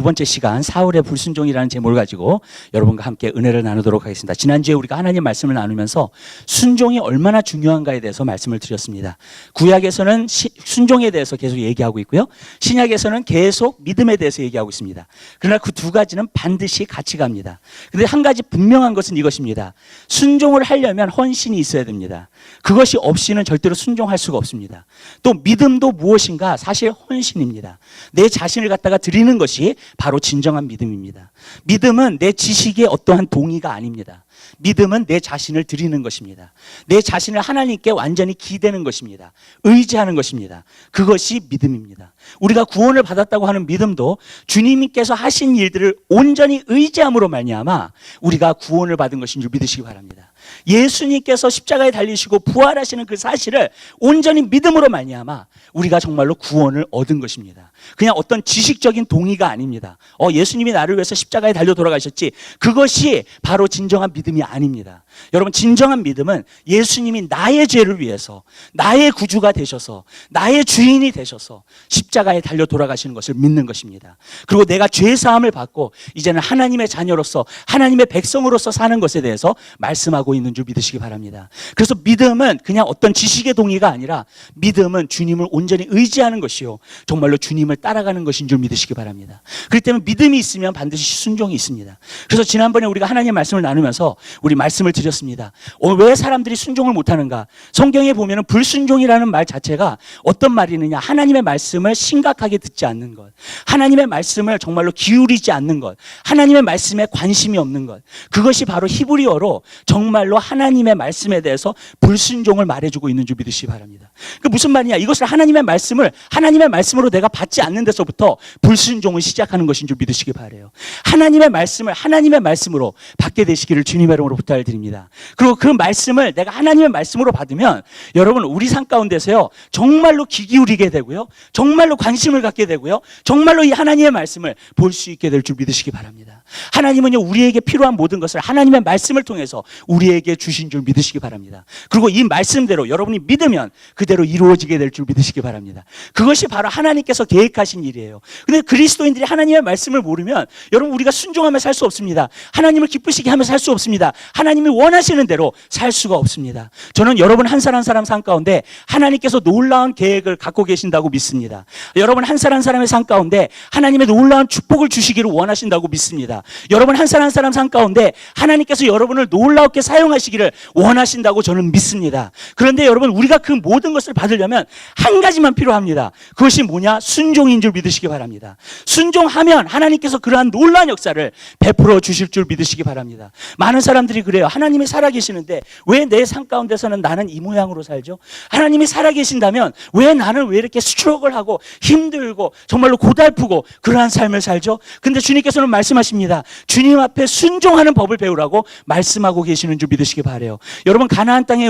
두 번째 시간 사울의 불순종이라는 제목을 가지고 여러분과 함께 은혜를 나누도록 하겠습니다. 지난주에 우리가 하나님 말씀을 나누면서 순종이 얼마나 중요한가에 대해서 말씀을 드렸습니다. 구약에서는 순종에 대해서 계속 얘기하고 있고요, 신약에서는 계속 믿음에 대해서 얘기하고 있습니다. 그러나 그 두 가지는 반드시 같이 갑니다. 그런데 한 가지 분명한 것은 이것입니다. 순종을 하려면 헌신이 있어야 됩니다. 그것이 없이는 절대로 순종할 수가 없습니다. 또 믿음도 무엇인가? 사실 헌신입니다. 내 자신을 갖다가 드리는 것이 바로 진정한 믿음입니다. 믿음은 내 지식의 어떠한 동의가 아닙니다. 믿음은 내 자신을 드리는 것입니다. 내 자신을 하나님께 완전히 기대는 것입니다. 의지하는 것입니다. 그것이 믿음입니다. 우리가 구원을 받았다고 하는 믿음도 주님께서 하신 일들을 온전히 의지함으로 말미암아 우리가 구원을 받은 것인 줄 믿으시기 바랍니다. 예수님께서 십자가에 달리시고 부활하시는 그 사실을 온전히 믿음으로 말미암아 우리가 정말로 구원을 얻은 것입니다. 그냥 어떤 지식적인 동의가 아닙니다. 예수님이 나를 위해서 십자가에 달려 돌아가셨지, 그것이 바로 진정한 믿음이 아닙니다. 여러분, 진정한 믿음은 예수님이 나의 죄를 위해서 나의 구주가 되셔서 나의 주인이 되셔서 십자가에 달려 돌아가시는 것을 믿는 것입니다. 그리고 내가 죄 사함을 받고 이제는 하나님의 자녀로서 하나님의 백성으로서 사는 것에 대해서 말씀하고 있는 줄 믿으시기 바랍니다. 그래서 믿음은 그냥 어떤 지식의 동의가 아니라 믿음은 주님을 온전히 의지하는 것이요, 정말로 주님을 따라가는 것인 줄 믿으시기 바랍니다. 그렇기 때문에 믿음이 있으면 반드시 순종이 있습니다. 그래서 지난번에 우리가 하나님의 말씀을 나누면서 우리 말씀을 드렸습니다. 왜 사람들이 순종을 못하는가? 성경에 보면 불순종이라는 말 자체가 어떤 말이느냐? 하나님의 말씀을 심각하게 듣지 않는 것, 하나님의 말씀을 정말로 기울이지 않는 것, 하나님의 말씀에 관심이 없는 것, 그것이 바로 히브리어로 정말로 하나님의 말씀에 대해서 불순종을 말해주고 있는 줄 믿으시기 바랍니다. 그 무슨 말이냐? 이것을 하나님의 말씀을 하나님의 말씀으로 내가 받지 않는 데서부터 불순종을 시작하는 것인 줄 믿으시기 바라요. 하나님의 말씀을 하나님의 말씀으로 받게 되시기를 주님의 이름으로 부탁을 드립니다. 그리고 그 말씀을 내가 하나님의 말씀으로 받으면 여러분, 우리 삶 가운데서요, 정말로 귀 기울이게 되고요, 정말로 관심을 갖게 되고요, 정말로 이 하나님의 말씀을 볼 수 있게 될 줄 믿으시기 바랍니다. 하나님은요, 우리에게 필요한 모든 것을 하나님의 말씀을 통해서 우리에게 주신 줄 믿으시기 바랍니다. 그리고 이 말씀대로 여러분이 믿으면 그대로 이루어지게 될 줄 믿으시기 바랍니다. 그것이 바로 하나님께서 계획하신 일이에요. 근데 그리스도인들이 하나님의 말씀을 모르면 여러분, 우리가 순종하며 살 수 없습니다. 하나님을 기쁘시게 하며 살 수 없습니다. 하나님이 원하시는 대로 살 수가 없습니다. 저는 여러분 한 사람 한 사람 삶 가운데 하나님께서 놀라운 계획을 갖고 계신다고 믿습니다. 여러분 한 사람 한 사람의 삶 가운데 하나님의 놀라운 축복을 주시기를 원하신다고 믿습니다. 여러분 한 사람 한 사람 삶 가운데 하나님께서 여러분을 놀랍게 사용하시기를 원하신다고 저는 믿습니다. 그런데 여러분, 우리가 그 모든 것을 받으려면 한 가지만 필요합니다. 그것이 뭐냐? 순종인 줄 믿으시기 바랍니다. 순종하면 하나님께서 그러한 놀라운 역사를 베풀어 주실 줄 믿으시기 바랍니다. 많은 사람들이 그래요. 하나님이 살아계시는데 왜 내 삶 가운데서는 나는 이 모양으로 살죠? 하나님이 살아계신다면 왜 나는 왜 이렇게 스트럭을 하고 힘들고 정말로 고달프고 그러한 삶을 살죠? 근데 주님께서는 말씀하십니다. 주님 앞에 순종하는 법을 배우라고 말씀하고 계시는 줄 믿으시기 바라요. 여러분, 가나안 땅에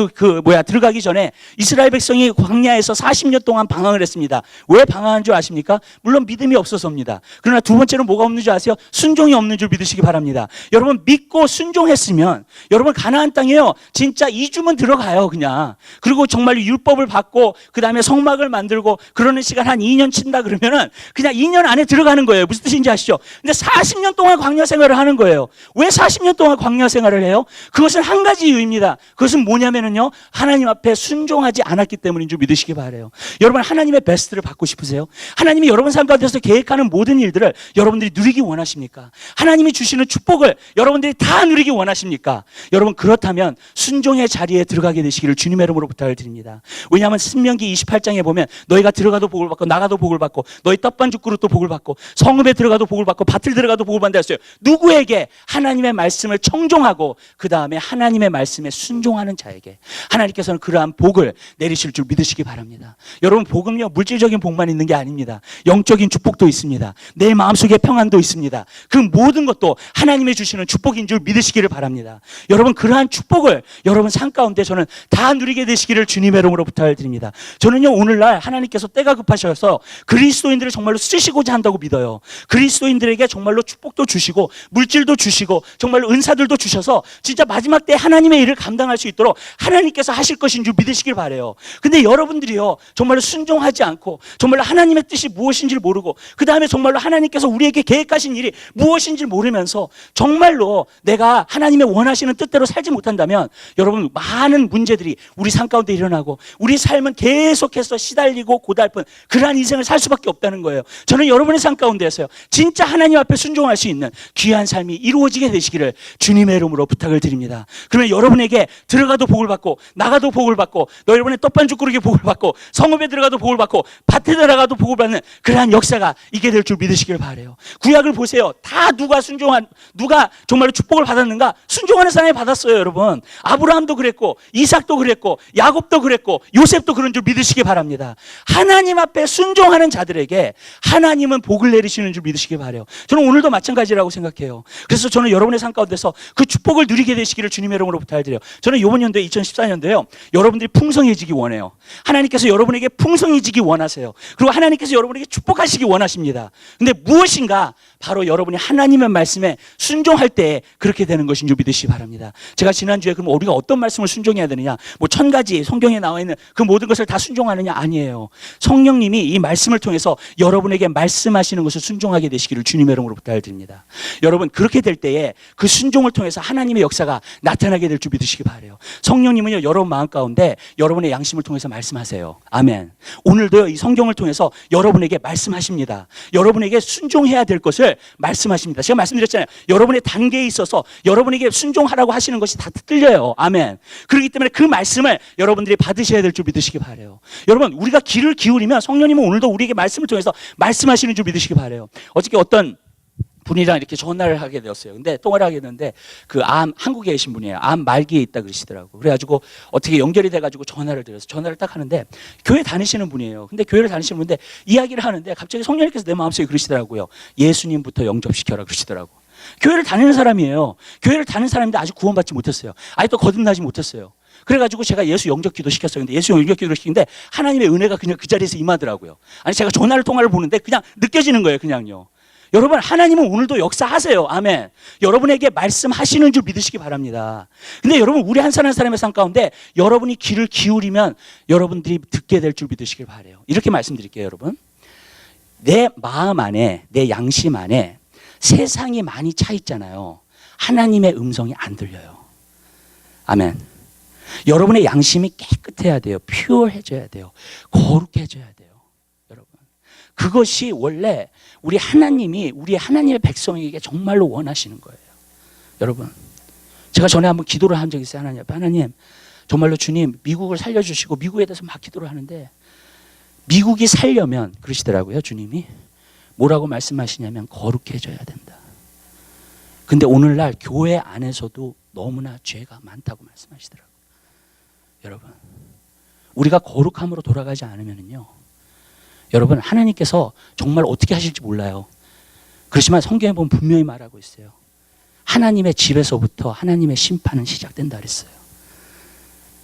들어가기 전에 이스라엘 백성이 광야에서 40년 동안 방황을 했습니다. 왜 방황한 줄 아십니까? 물론 믿음이 없어서입니다. 그러나 두 번째로 뭐가 없는 줄 아세요? 순종이 없는 줄 믿으시기 바랍니다. 여러분, 믿고 순종했으면 여러분 가나안 땅에요, 진짜 2주면 들어가요, 그냥. 그리고 정말 율법을 받고 그 다음에 성막을 만들고 그러는 시간 한 2년 친다 그러면은 그냥 2년 안에 들어가는 거예요. 무슨 뜻인지 아시죠? 근데 40년 동안 광야 생활을 하는 거예요. 왜 40년 동안 광야 생활을 해요? 그것은 한 가지 이유입니다. 그것은 뭐냐면은요, 하나님 앞에 순종하지 않았기 때문인 줄 믿으시기 바라요. 여러분, 하나님의 베스트를 받고 싶으세요? 하나님이 여러분 삶 가운데서 계획하는 모든 일들을 여러분들이 누리기 원하십니까? 하나님이 주시는 축복을 여러분들이 다 누리기 원하십니까? 여러분, 그렇다면 순종의 자리에 들어가게 되시기를 주님의 이름으로 부탁을 드립니다. 왜냐하면 신명기 28장에 보면 너희가 들어가도 복을 받고 나가도 복을 받고 너희 떡반죽 그릇도 복을 받고 성읍에 들어가도 복을 받고 밭을 들어가도 복을 받는다 했어요. 누구에게? 하나님의 말씀을 청종하고 그 다음에 하나님의 말씀에 순종하는 자에게 하나님께서는 그러한 복을 내리실 줄 믿으시기 바랍니다. 여러분, 복은요, 물질적인 복만 있는 게 아닙니다. 영적인 축복도 있습니다. 내 마음속에 평안도 있습니다. 그 모든 것도 하나님이 주시는 축복인 줄 믿으시기를 바랍니다. 바랍니다. 여러분 그러한 축복을 여러분 삶 가운데 저는 다 누리게 되시기를 주님의 이름으로 부탁을 드립니다. 저는요 오늘날 하나님께서 때가 급하셔서 그리스도인들을 정말로 쓰시고자 한다고 믿어요. 그리스도인들에게 정말로 축복도 주시고 물질도 주시고 정말로 은사들도 주셔서 진짜 마지막 때 하나님의 일을 감당할 수 있도록 하나님께서 하실 것인 줄 믿으시길 바라요. 근데 여러분들이요 정말로 순종하지 않고 정말로 하나님의 뜻이 무엇인지를 모르고 그 다음에 정말로 하나님께서 우리에게 계획하신 일이 무엇인지를 모르면서 정말로 내가 하나님의 원하시는 뜻대로 살지 못한다면 여러분 많은 문제들이 우리 삶 가운데 일어나고 우리 삶은 계속해서 시달리고 고달픈 그러한 인생을 살 수밖에 없다는 거예요. 저는 여러분의 삶 가운데에서요 진짜 하나님 앞에 순종할 수 있는 귀한 삶이 이루어지게 되시기를 주님의 이름으로 부탁을 드립니다. 그러면 여러분에게 들어가도 복을 받고 나가도 복을 받고 여러분의 떡반죽 그릇에 복을 받고 성읍에 들어가도 복을 받고 밭에 들어가도 복을 받는 그러한 역사가 있게 될 줄 믿으시길 바라요. 구약을 보세요. 다 누가 정말로 축복을 받았는가? 순종하는 사람이 받았어요. 여러분 아브라함도 그랬고 이삭도 그랬고 야곱도 그랬고 요셉도 그런 줄 믿으시기 바랍니다. 하나님 앞에 순종하는 자들에게 하나님은 복을 내리시는 줄 믿으시기 바라요. 저는 오늘도 마찬가지라고 생각해요. 그래서 저는 여러분의 삶 가운데서 그 축복을 누리게 되시기를 주님의 이름으로 부탁드려요. 저는 이번 연도에 2014년도에요 여러분들이 풍성해지기 원해요. 하나님께서 여러분에게 풍성해지기 원하세요. 그리고 하나님께서 여러분에게 축복하시기 원하십니다. 근데 무엇인가 바로 여러분이 하나님의 말씀에 순종할 때 그렇게 되는 것인 줄 믿으시기 바랍니다. 제가 지난주에 그럼 우리가 어떤 말씀을 순종해야 되느냐, 뭐 1000가지 성경에 나와 있는 그 모든 것을 다 순종하느냐? 아니에요. 성령님이 이 말씀을 통해서 여러분에게 말씀하시는 것을 순종하게 되시기를 주님의 이름으로 부탁드립니다. 여러분 그렇게 될 때에 그 순종을 통해서 하나님의 역사가 나타나게 될 줄 믿으시기 바라요. 성령님은요 여러분 마음 가운데 여러분의 양심을 통해서 말씀하세요. 아멘. 오늘도요 이 성경을 통해서 여러분에게 말씀하십니다. 여러분에게 순종해야 될 것을 말씀하십니다. 제가 말씀드렸잖아요. 여러분의 단계에 있어서 여러분에게 순종하라고 하시는 것이 다 틀려요. 아멘. 그렇기 때문에 그 말씀을 여러분들이 받으셔야 될 줄 믿으시기 바라요. 여러분 우리가 귀를 기울이면 성령님은 오늘도 우리에게 말씀을 통해서 말씀하시는 줄 믿으시기 바라요. 어저께 어떤 분이랑 이렇게 전화를 하게 되었어요. 근데 통화를 하게 됐는데 그 한국에 계신 분이에요. 암 말기에 있다 그러시더라고. 그래가지고 어떻게 연결이 돼가지고 전화를 드려서 전화를 딱 하는데 교회 다니시는 분이에요. 근데 교회를 다니시는 분인데 이야기를 하는데 갑자기 성령님께서 내 마음속에 그러시더라고요. 예수님부터 영접시켜라 그러시더라고. 교회를 다니는 사람이에요. 교회를 다니는 사람인데 아직 구원받지 못했어요. 아직도 거듭나지 못했어요. 그래가지고 제가 예수 영접 기도 시켰어요. 근데 예수 영접 기도를 시키는데 하나님의 은혜가 그냥 그 자리에서 임하더라고요. 아니 제가 통화를 보는데 그냥 느껴지는 거예요. 그냥요. 여러분 하나님은 오늘도 역사하세요. 아멘. 여러분에게 말씀하시는 줄 믿으시기 바랍니다. 근데 여러분 우리 한 사람 한 사람의 삶 가운데 여러분이 귀를 기울이면 여러분들이 듣게 될 줄 믿으시길 바라요. 이렇게 말씀드릴게요. 여러분 내 마음 안에 내 양심 안에 세상이 많이 차 있잖아요. 하나님의 음성이 안 들려요. 아멘. 여러분의 양심이 깨끗해야 돼요. 퓨어해져야 돼요. 거룩해져야 돼요. 여러분 그것이 원래 우리 하나님의 백성에게 정말로 원하시는 거예요. 여러분 제가 전에 한번 기도를 한 적이 있어요. 하나님 앞에 하나님 정말로 주님 미국을 살려주시고 미국에 대해서 막 기도를 하는데 미국이 살려면 그러시더라고요. 주님이 뭐라고 말씀하시냐면 거룩해져야 된다. 근데 오늘날 교회 안에서도 너무나 죄가 많다고 말씀하시더라고요. 여러분 우리가 거룩함으로 돌아가지 않으면요 여러분 하나님께서 정말 어떻게 하실지 몰라요. 그렇지만 성경에 보면 분명히 말하고 있어요. 하나님의 집에서부터 하나님의 심판은 시작된다 그랬어요.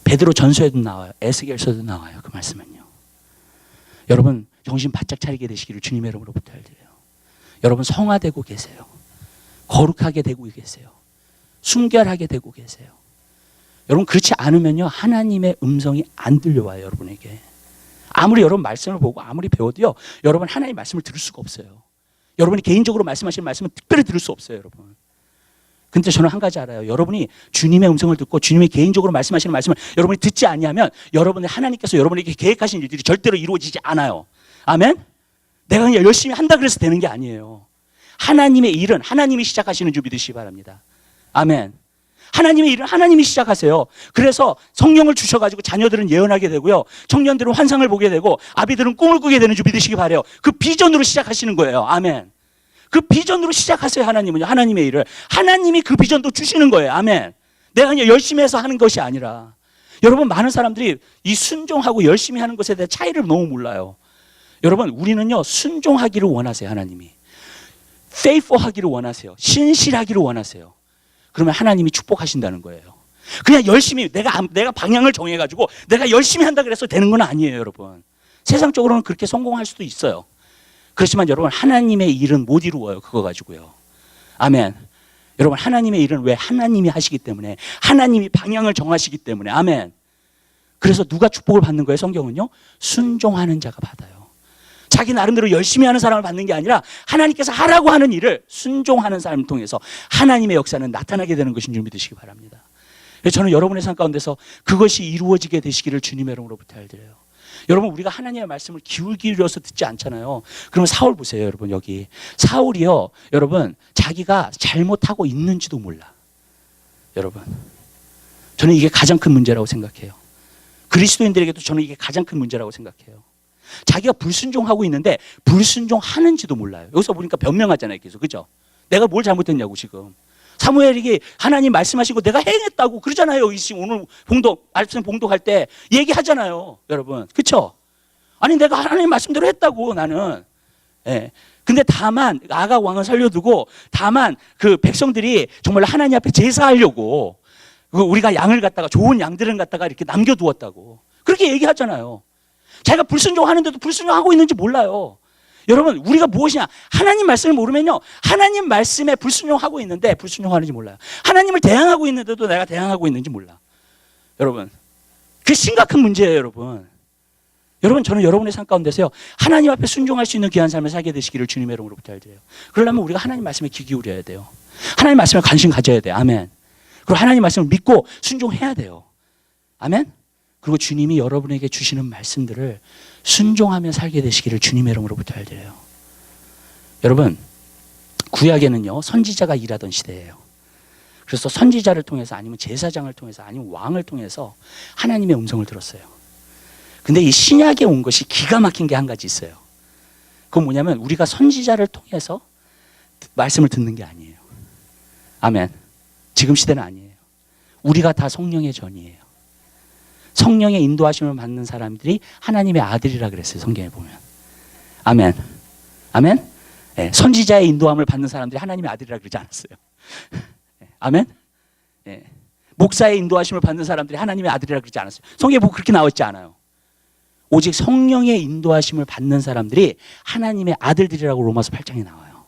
베드로 전서에도 나와요. 에스겔서도 나와요. 그 말씀은요. 여러분 정신 바짝 차리게 되시기를 주님의 이름으로 부탁드려요. 여러분 성화되고 계세요. 거룩하게 되고 계세요. 순결하게 되고 계세요. 여러분 그렇지 않으면요 하나님의 음성이 안 들려와요. 여러분에게 아무리 여러분 말씀을 보고 아무리 배워도요 여러분 하나님의 말씀을 들을 수가 없어요. 여러분이 개인적으로 말씀하시는 말씀은 특별히 들을 수 없어요. 여러분 근데 저는 한 가지 알아요. 여러분이 주님의 음성을 듣고 주님이 개인적으로 말씀하시는 말씀을 여러분이 듣지 않냐면 여러분의 하나님께서 여러분에게 계획하신 일들이 절대로 이루어지지 않아요. 아멘. 내가 그냥 열심히 한다 그래서 되는 게 아니에요. 하나님의 일은 하나님이 시작하시는 줄 믿으시기 바랍니다. 아멘. 하나님의 일은 하나님이 시작하세요. 그래서 성령을 주셔가지고 자녀들은 예언하게 되고요. 청년들은 환상을 보게 되고 아비들은 꿈을 꾸게 되는 줄 믿으시기 바라요. 그 비전으로 시작하시는 거예요. 아멘. 그 비전으로 시작하세요. 하나님은요. 하나님의 일을. 하나님이 그 비전도 주시는 거예요. 아멘. 내가 그냥 열심히 해서 하는 것이 아니라 여러분 많은 사람들이 이 순종하고 열심히 하는 것에 대한 차이를 너무 몰라요. 여러분 우리는요 순종하기를 원하세요. 하나님이 faithful 하기를 원하세요. 신실하기를 원하세요. 그러면 하나님이 축복하신다는 거예요. 그냥 열심히 내가 방향을 정해가지고 내가 열심히 한다 그래서 되는 건 아니에요, 여러분. 세상적으로는 그렇게 성공할 수도 있어요. 그렇지만 여러분, 하나님의 일은 못 이루어요, 그거 가지고요. 아멘. 여러분, 하나님의 일은 왜? 하나님이 하시기 때문에, 하나님이 방향을 정하시기 때문에. 아멘. 그래서 누가 축복을 받는 거예요, 성경은요? 순종하는 자가 받아요. 자기 나름대로 열심히 하는 사람을 받는 게 아니라 하나님께서 하라고 하는 일을 순종하는 사람을 통해서 하나님의 역사는 나타나게 되는 것인 줄 믿으시기 바랍니다. 저는 여러분의 삶 가운데서 그것이 이루어지게 되시기를 주님의 이름으로 부탁드려요. 여러분, 우리가 하나님의 말씀을 기울여서 듣지 않잖아요. 그러면 사울 보세요, 여러분. 여기 사울이요, 여러분, 자기가 잘못하고 있는지도 몰라. 여러분, 저는 이게 가장 큰 문제라고 생각해요. 그리스도인들에게도 저는 이게 가장 큰 문제라고 생각해요. 자기가 불순종하고 있는데 불순종하는지도 몰라요. 여기서 보니까 변명하잖아요, 계속. 그죠? 내가 뭘 잘못했냐고 지금. 사무엘에게 하나님 말씀하시고 내가 행했다고 그러잖아요. 오늘 말씀 봉독할 때 얘기하잖아요, 여러분. 그렇죠? 아니, 내가 하나님 말씀대로 했다고, 나는. 예. 근데 다만 아각 왕을 살려두고, 다만 그 백성들이 정말 하나님 앞에 제사하려고 우리가 양을 갖다가, 좋은 양들은 갖다가 이렇게 남겨두었다고 그렇게 얘기하잖아요. 자기가 불순종하는데도 불순종하고 있는지 몰라요. 여러분, 우리가 무엇이냐? 하나님 말씀을 모르면요, 하나님 말씀에 불순종하고 있는데 불순종하는지 몰라요. 하나님을 대항하고 있는데도 내가 대항하고 있는지 몰라. 여러분, 그게 심각한 문제예요, 여러분. 여러분, 저는 여러분의 삶 가운데서요, 하나님 앞에 순종할 수 있는 귀한 삶을 살게 되시기를 주님의 이름으로 부탁드려요. 그러려면 우리가 하나님 말씀에 귀 기울여야 돼요. 하나님 말씀에 관심 가져야 돼요. 아멘. 그리고 하나님 말씀을 믿고 순종해야 돼요. 아멘. 그리고 주님이 여러분에게 주시는 말씀들을 순종하며 살게 되시기를 주님의 이름으로 부탁드려요. 여러분, 구약에는요, 선지자가 일하던 시대예요. 그래서 선지자를 통해서, 아니면 제사장을 통해서, 아니면 왕을 통해서 하나님의 음성을 들었어요. 근데 이 신약에 온 것이 기가 막힌 게 한 가지 있어요. 그건 뭐냐면, 우리가 선지자를 통해서 말씀을 듣는 게 아니에요. 아멘. 지금 시대는 아니에요. 우리가 다 성령의 전이에요. 성령의 인도하심을 받는 사람들이 하나님의 아들이라 그랬어요, 성경에 보면. 아멘. 아멘. 네, 선지자의 인도함을 받는 사람들이 하나님의 아들이라 그러지 않았어요. 아멘. 네, 목사의 인도하심을 받는 사람들이 하나님의 아들이라 그러지 않았어요. 성경에 보고 그렇게 나와 있지 않아요. 오직 성령의 인도하심을 받는 사람들이 하나님의 아들들이라고 로마서 8장에 나와요.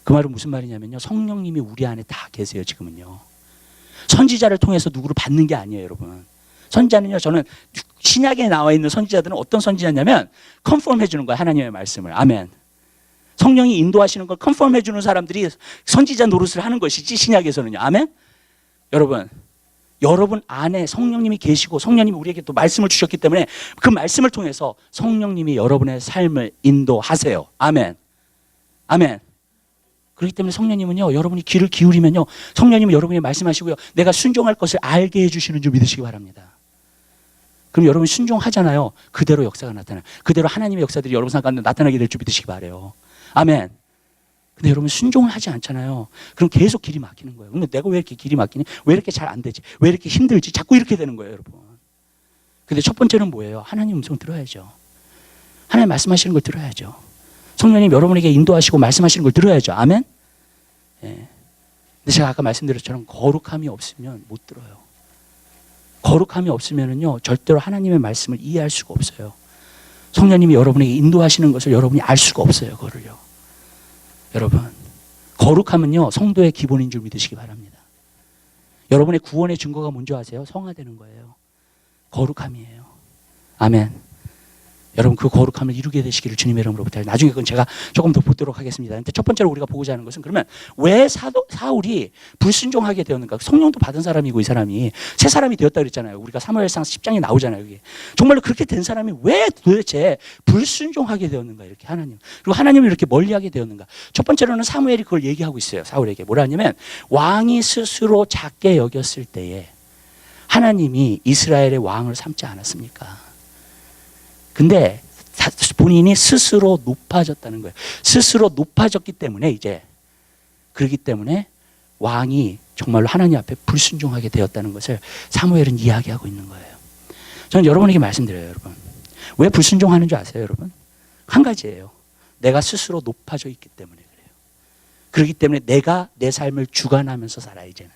그 말은 무슨 말이냐면요, 성령님이 우리 안에 다 계세요, 지금은요. 선지자를 통해서 누구를 받는 게 아니에요, 여러분. 선지자는요, 저는 신약에 나와 있는 선지자들은 어떤 선지자냐면 컨펌 해주는 거예요, 하나님의 말씀을. 아멘. 성령이 인도하시는 걸 컨펌 해주는 사람들이 선지자 노릇을 하는 것이지, 신약에서는요. 아멘. 여러분 안에 성령님이 계시고 성령님이 우리에게 또 말씀을 주셨기 때문에 그 말씀을 통해서 성령님이 여러분의 삶을 인도하세요. 아멘. 아멘. 그렇기 때문에 성령님은요, 여러분이 귀를 기울이면요, 성령님은 여러분이 말씀하시고요, 내가 순종할 것을 알게 해주시는 줄 믿으시기 바랍니다. 그럼 여러분 순종하잖아요. 그대로 역사가 나타나요. 그대로 하나님의 역사들이 여러분 삶 가운데 나타나게 될 줄 믿으시기 바라요. 아멘. 근데 여러분 순종을 하지 않잖아요. 그럼 계속 길이 막히는 거예요. 근데 내가 왜 이렇게 길이 막히니? 왜 이렇게 잘 안 되지? 왜 이렇게 힘들지? 자꾸 이렇게 되는 거예요, 여러분. 근데 첫 번째는 뭐예요? 하나님 음성 들어야죠. 하나님 말씀하시는 걸 들어야죠. 성령님 여러분에게 인도하시고 말씀하시는 걸 들어야죠. 아멘. 예. 근데 제가 아까 말씀드렸처럼 거룩함이 없으면 못 들어요. 거룩함이 없으면은요, 절대로 하나님의 말씀을 이해할 수가 없어요. 성령님이 여러분에게 인도하시는 것을 여러분이 알 수가 없어요, 그거를요. 여러분, 거룩함은요, 성도의 기본인 줄 믿으시기 바랍니다. 여러분의 구원의 증거가 뭔지 아세요? 성화되는 거예요. 거룩함이에요. 아멘. 여러분, 그 거룩함을 이루게 되시기를 주님의 이름으로 부탁드립니다. 나중에 그건 제가 조금 더 보도록 하겠습니다. 근데 첫 번째로 우리가 보고자 하는 것은, 그러면 왜 사울이 불순종하게 되었는가? 성령도 받은 사람이고 이 사람이 새 사람이 되었다 그랬잖아요. 우리가 사무엘상 10장에 나오잖아요. 이게 정말로 그렇게 된 사람이 왜 도대체 불순종하게 되었는가? 이렇게 하나님, 그리고 하나님을 이렇게 멀리하게 되었는가? 첫 번째로는 사무엘이 그걸 얘기하고 있어요. 사울에게 뭐라 하냐면, 왕이 스스로 작게 여겼을 때에 하나님이 이스라엘의 왕을 삼지 않았습니까? 근데 본인이 스스로 높아졌다는 거예요. 스스로 높아졌기 때문에, 이제 그렇기 때문에 왕이 정말로 하나님 앞에 불순종하게 되었다는 것을 사무엘은 이야기하고 있는 거예요. 저는 여러분에게 말씀드려요, 여러분. 왜 불순종하는 줄 아세요, 여러분? 한 가지예요. 내가 스스로 높아져 있기 때문에 그래요. 그렇기 때문에 내가 내 삶을 주관하면서 살아요. 이제는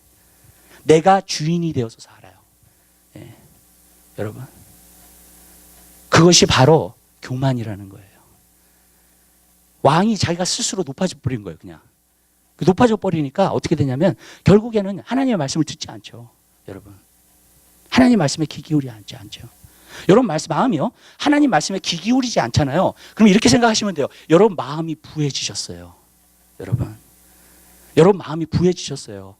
내가 주인이 되어서 살아요. 예. 여러분, 그것이 바로 교만이라는 거예요. 왕이 자기가 스스로 높아져 버린 거예요. 그냥 높아져 버리니까 어떻게 되냐면 결국에는 하나님의 말씀을 듣지 않죠. 여러분, 하나님 말씀에 귀 기울이지 않죠. 여러분 마음이요, 하나님 말씀에 귀 기울이지 않잖아요. 그럼 이렇게 생각하시면 돼요. 여러분 마음이 부해지셨어요. 여러분 마음이 부해지셨어요.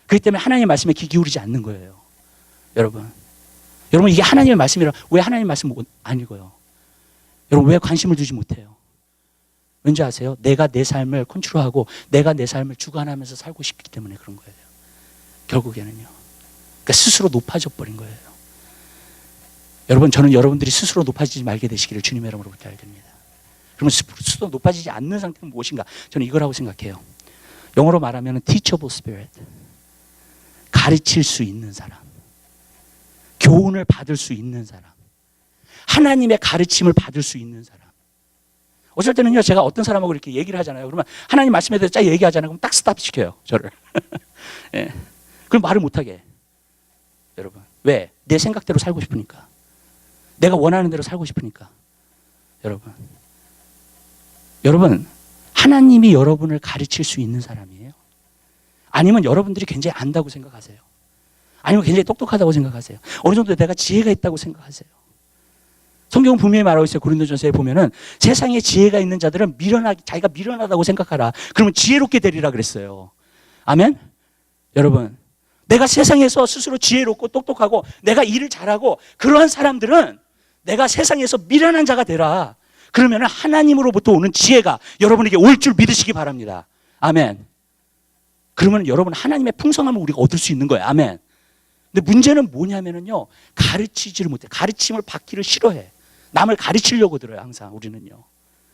그렇기 때문에 하나님 말씀에 귀 기울이지 않는 거예요. 여러분 이게 하나님의 말씀이라 왜 하나님 말씀 안 읽어요? 여러분 왜 관심을 두지 못해요? 왠지 아세요? 내가 내 삶을 컨트롤하고 내가 내 삶을 주관하면서 살고 싶기 때문에 그런 거예요. 결국에는요. 그러니까 스스로 높아져 버린 거예요. 여러분, 저는 여러분들이 스스로 높아지지 말게 되시기를 주님의 이름으로 부탁드립니다. 그러면 스스로 높아지지 않는 상태는 무엇인가? 저는 이거라고 생각해요. 영어로 말하면 teachable spirit. 가르칠 수 있는 사람. 교훈을 받을 수 있는 사람. 하나님의 가르침을 받을 수 있는 사람. 어쩔 때는요, 제가 어떤 사람하고 이렇게 얘기를 하잖아요. 그러면 하나님 말씀에 대해서 쫙 얘기하잖아요. 그럼 딱 스탑 시켜요, 저를. 예. 그럼 말을 못하게 해. 여러분. 왜? 내 생각대로 살고 싶으니까. 내가 원하는 대로 살고 싶으니까. 여러분, 하나님이 여러분을 가르칠 수 있는 사람이에요? 아니면 여러분들이 굉장히 안다고 생각하세요? 아니면 굉장히 똑똑하다고 생각하세요? 어느 정도 내가 지혜가 있다고 생각하세요? 성경은 분명히 말하고 있어요. 고린도전서에 보면은 세상에 지혜가 있는 자들은 자기가 미련하다고 생각하라. 그러면 지혜롭게 되리라 그랬어요. 아멘? 여러분, 내가 세상에서 스스로 지혜롭고 똑똑하고 내가 일을 잘하고 그러한 사람들은 내가 세상에서 미련한 자가 되라. 그러면 하나님으로부터 오는 지혜가 여러분에게 올 줄 믿으시기 바랍니다. 아멘. 그러면 여러분 하나님의 풍성함을 우리가 얻을 수 있는 거예요. 아멘. 근데 문제는 뭐냐면요, 가르치지를 못해. 가르침을 받기를 싫어해. 남을 가르치려고 들어요. 항상 우리는요,